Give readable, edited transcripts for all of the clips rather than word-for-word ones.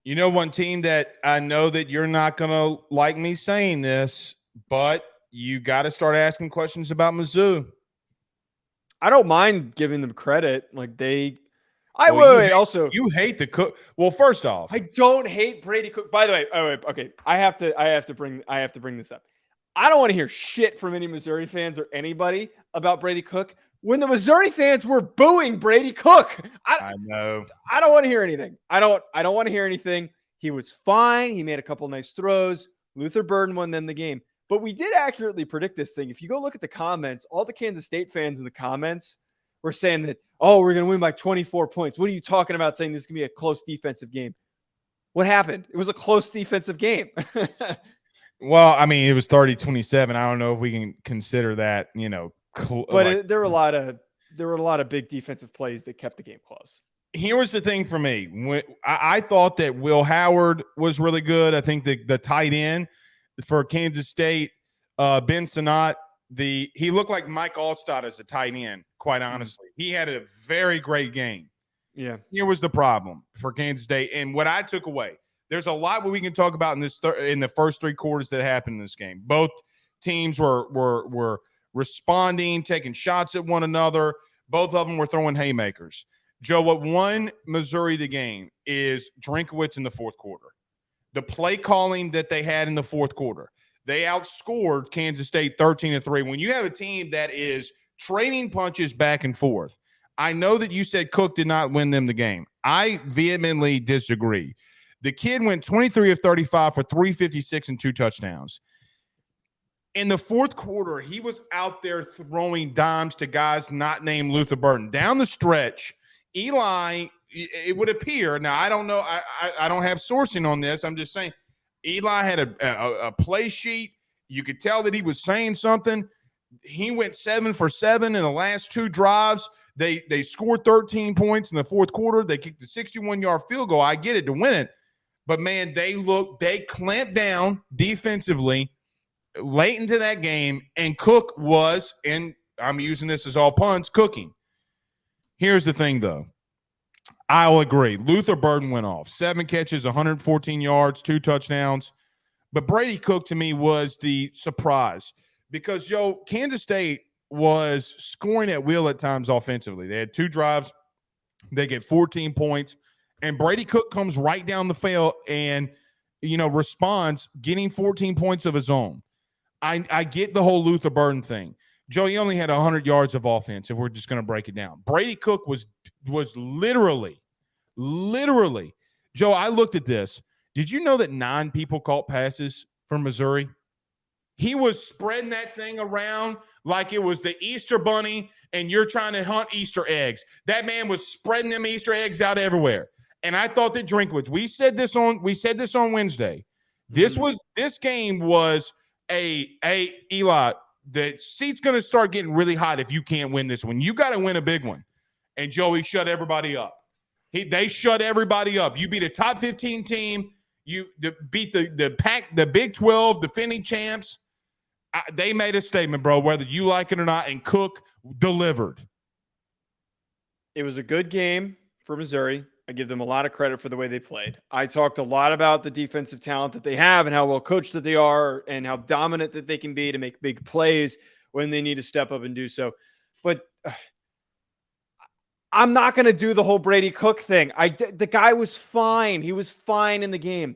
You know, one team that I know that you're not going to like me saying this, but you got to start asking questions about Mizzou. I don't mind giving them credit. Like I Well, would also. you hate the Cook. Well, first off, I don't hate Brady Cook. By the way, okay. I have to bring this up. I don't want to hear shit from any Missouri fans or anybody about Brady Cook when the Missouri fans were booing Brady Cook. I know. I don't want to hear anything. I don't want to hear anything. He was fine. He made a couple nice throws. Luther Burden won them the game. But we did accurately predict this thing. If you go look at the comments, all the Kansas State fans in the comments were saying that, oh, we're going to win by 24 points. What are you talking about saying this is going to be a close defensive game? What happened? It was a close defensive game. Well, I mean, it was 30-27. I don't know if we can consider that, but there were a lot of big defensive plays that kept the game close. Here was the thing for me. I thought that Will Howard was really good. I think the tight end for Kansas State, Ben Sinnott, he looked like Mike Allstott as a tight end, quite honestly. He had a very great game. Yeah. Here was the problem for Kansas State. And what I took away, there's a lot we can talk about in the first three quarters that happened in this game. Both teams were responding, taking shots at one another. Both of them were throwing haymakers. Joe, what won Missouri the game is Drinkowitz in the fourth quarter. The play calling that they had in the fourth quarter. They outscored Kansas State 13-3. When you have a team that is trading punches back and forth, I know that you said Cook did not win them the game. I vehemently disagree. The kid went 23 of 35 for 356 and 2 touchdowns. In the fourth quarter, he was out there throwing dimes to guys not named Luther Burden. Down the stretch, Eli, it would appear, now I don't know, I don't have sourcing on this. I'm just saying Eli had a play sheet. You could tell that he was saying something. He went 7 for 7 in the last 2 drives. They scored 13 points in the fourth quarter. They kicked a 61-yard field goal. I get it, to win it. But, man, they clamped down defensively late into that game, and Cook was, and I'm using this as all puns, cooking. Here's the thing, though. I'll agree. Luther Burden went off. 7 catches, 114 yards, 2 touchdowns. But Brady Cook, to me, was the surprise because, Joe, Kansas State was scoring at will at times offensively. They had 2 drives. They get 14 points. And Brady Cook comes right down the field and, responds, getting 14 points of his own. I get the whole Luther Burden thing. Joe, he only had 100 yards of offense, if we're just going to break it down. Brady Cook was literally, Joe, I looked at this. Did you know that 9 people caught passes for Missouri? He was spreading that thing around like it was the Easter Bunny and you're trying to hunt Easter eggs. That man was spreading them Easter eggs out everywhere. And I thought that Drinkwitz, we said this on Wednesday. This game was Eli, the seat's going to start getting really hot if you can't win this one. You got to win a big one. And Joey shut everybody up. They shut everybody up. You beat a top 15 team. You beat the Big 12 defending champs. They made a statement, bro, whether you like it or not, and Cook delivered. It was a good game for Missouri. I give them a lot of credit for the way they played. I talked a lot about the defensive talent that they have and how well coached that they are and how dominant that they can be to make big plays when they need to step up and do so. But I'm not going to do the whole Brady Cook thing. The guy was fine. He was fine in the game.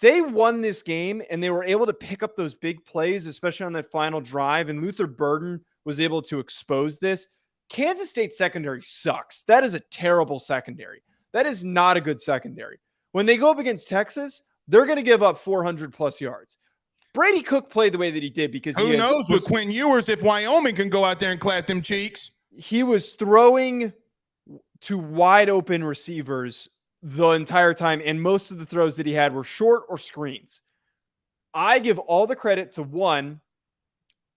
They won this game, and they were able to pick up those big plays, especially on that final drive, and Luther Burden was able to expose this. Kansas State secondary sucks. That is a terrible secondary. That is not a good secondary. When they go up against Texas, they're going to give up 400-plus yards. Brady Cook played the way that he did because who knows with Quinn Ewers if Wyoming can go out there and clap them cheeks. He was throwing to wide open receivers the entire time, and most of the throws that he had were short or screens. I give all the credit to one,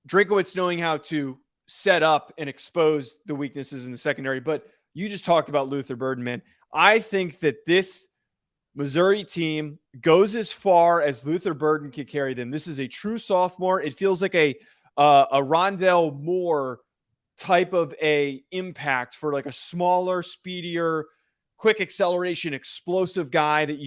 Drinkowitz knowing how to set up and expose the weaknesses in the secondary, but you just talked about Luther Burden, man. I think that this Missouri team goes as far as Luther Burden can carry them. This is a true sophomore. It feels like a Rondell Moore type of a impact for like a smaller, speedier, quick acceleration, explosive guy that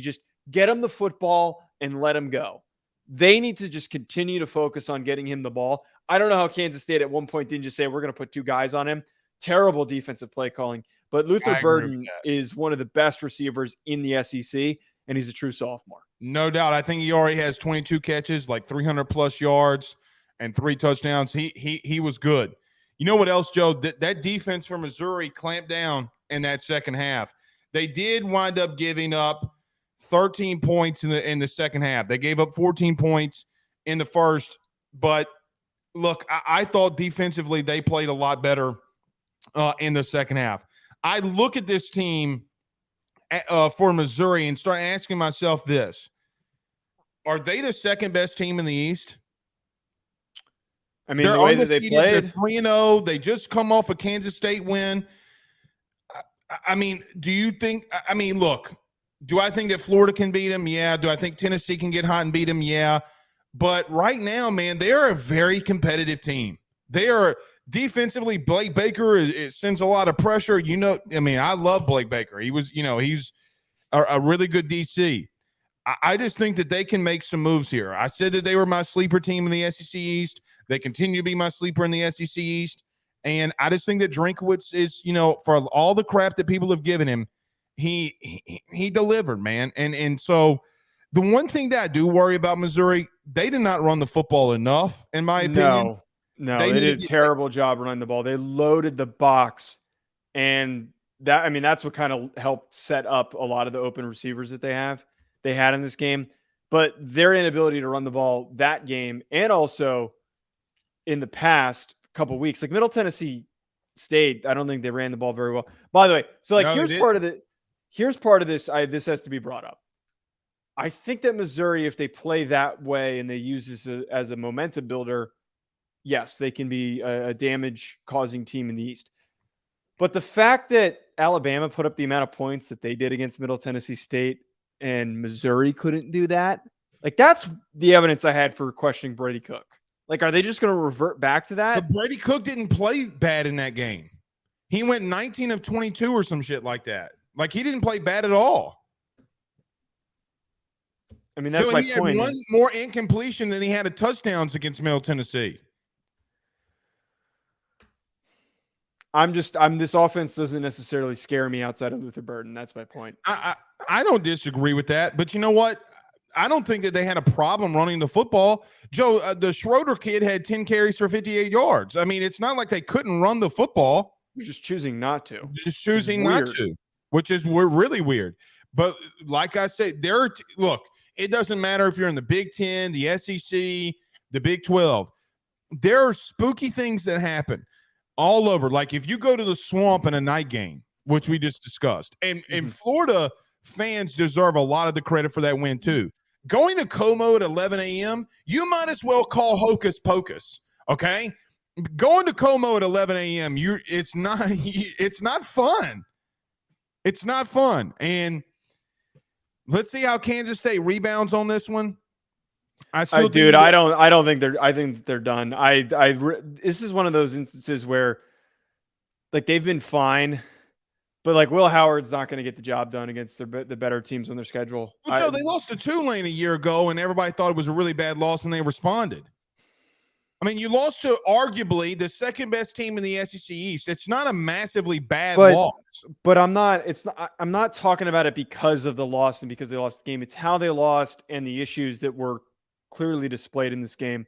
get him the football and let him go. They need to just continue to focus on getting him the ball. I don't know how Kansas State at one point didn't just say, we're going to put 2 guys on him. Terrible defensive play calling. But Luther Burden is one of the best receivers in the SEC, and he's a true sophomore. No doubt. I think he already has 22 catches, like 300-plus yards and 3 touchdowns. He was good. You know what else, Joe? That defense from Missouri clamped down in that second half. They did wind up giving up 13 points in the second half. They gave up 14 points in the first. But, look, I thought defensively they played a lot better in the second half. I look at this team for Missouri and start asking myself this. Are they the second best team in the East? I mean, the way that they played. They're 3-0. They just come off a Kansas State win. I mean, do you think – I mean, look, do I think that Florida can beat them? Yeah. Do I think Tennessee can get hot and beat them? Yeah. But right now, man, they're a very competitive team. They are – defensively, Blake Baker it sends a lot of pressure. You know, I mean, I love Blake Baker. He was, he's a really good DC. I just think that they can make some moves here. I said that they were my sleeper team in the SEC East. They continue to be my sleeper in the SEC East. And I just think that Drinkwitz is, for all the crap that people have given him, he delivered, man. And so the one thing that I do worry about Missouri, they did not run the football enough, in my opinion. No, they did a terrible job running the ball. They loaded the box, and that's what kind of helped set up a lot of the open receivers that they had in this game. But their inability to run the ball that game, and also in the past couple of weeks, like Middle Tennessee State, I don't think they ran the ball very well. By the way, so here's part of this. This has to be brought up. I think that Missouri, if they play that way and they use this as a momentum builder, yes, they can be a damage-causing team in the East. But the fact that Alabama put up the amount of points that they did against Middle Tennessee State and Missouri couldn't do that, like that's the evidence I had for questioning Brady Cook. Like, are they just going to revert back to that? But Brady Cook didn't play bad in that game. He went 19 of 22 or some shit like that. Like, he didn't play bad at all. I mean, that's my point. He had one more incompletion than he had of touchdowns against Middle Tennessee. This offense doesn't necessarily scare me outside of Luther Burden. That's my point. I don't disagree with that, but you know what? I don't think that they had a problem running the football. Joe, the Schroeder kid had 10 carries for 58 yards. I mean, it's not like they couldn't run the football. They're just choosing not to. Just choosing not to, which is really weird. But like I said, look, it doesn't matter if you're in the Big Ten, the SEC, the Big 12. There are spooky things that happen all over. Like if you go to the Swamp in a night game, which we just discussed, and Florida fans deserve a lot of the credit for that win too. Going to Como at 11 a.m., you might as well call hocus pocus, okay? Going to Como at 11 a.m., it's not fun. It's not fun. And let's see how Kansas State rebounds on this one. I think they're done. This is one of those instances where like they've been fine, but like Will Howard's not going to get the job done against the better teams on their schedule. Well, Joe, they lost to Tulane a year ago, and everybody thought it was a really bad loss, and they responded. I mean, you lost to arguably the second best team in the SEC East. It's not a massively bad loss. But I'm not talking about it because of the loss and because they lost the game. It's how they lost and the issues that were clearly displayed in this game.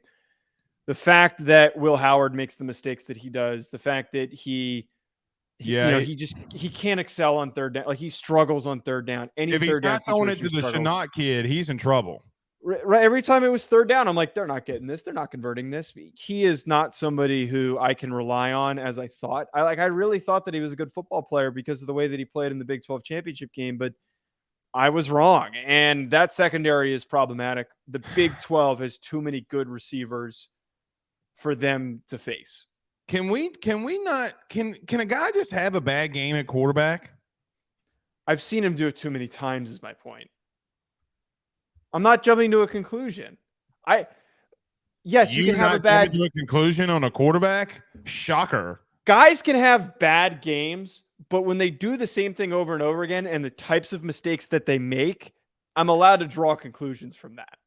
The fact that Will Howard makes the mistakes that he does, the fact that he can't excel on third down. Like he struggles on third down. If he's not throwing it to the Chenault kid, he's in trouble. Right. Every time it was third down, I'm like, they're not getting this. They're not converting this. He is not somebody who I can rely on as I thought. I really thought that he was a good football player because of the way that he played in the Big 12 championship game, but I was wrong. And that secondary is problematic. The Big 12 has too many good receivers for them to face. Can a guy just have a bad game at quarterback? I've seen him do it too many times is my point. I'm not jumping to a conclusion. You can have a bad to a conclusion on a quarterback. Shocker. Guys can have bad games, but when they do the same thing over and over again and the types of mistakes that they make, I'm allowed to draw conclusions from that.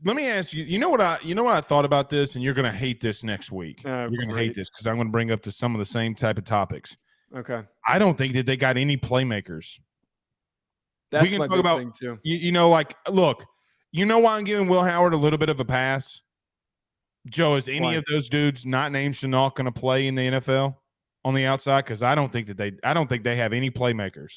Let me ask you. You know what I thought about this, and you're going to hate this next week. Oh, you're going to hate great. this because I'm going to bring up to some of the same type of topics. Okay. I don't think that they got any playmakers. That's we can my talk big about thing too. Like, look, you know why I'm giving Will Howard a little bit of a pass? Joe, is any of those dudes not named Chenault going to play in the NFL on the outside? Because I don't think they have any playmakers.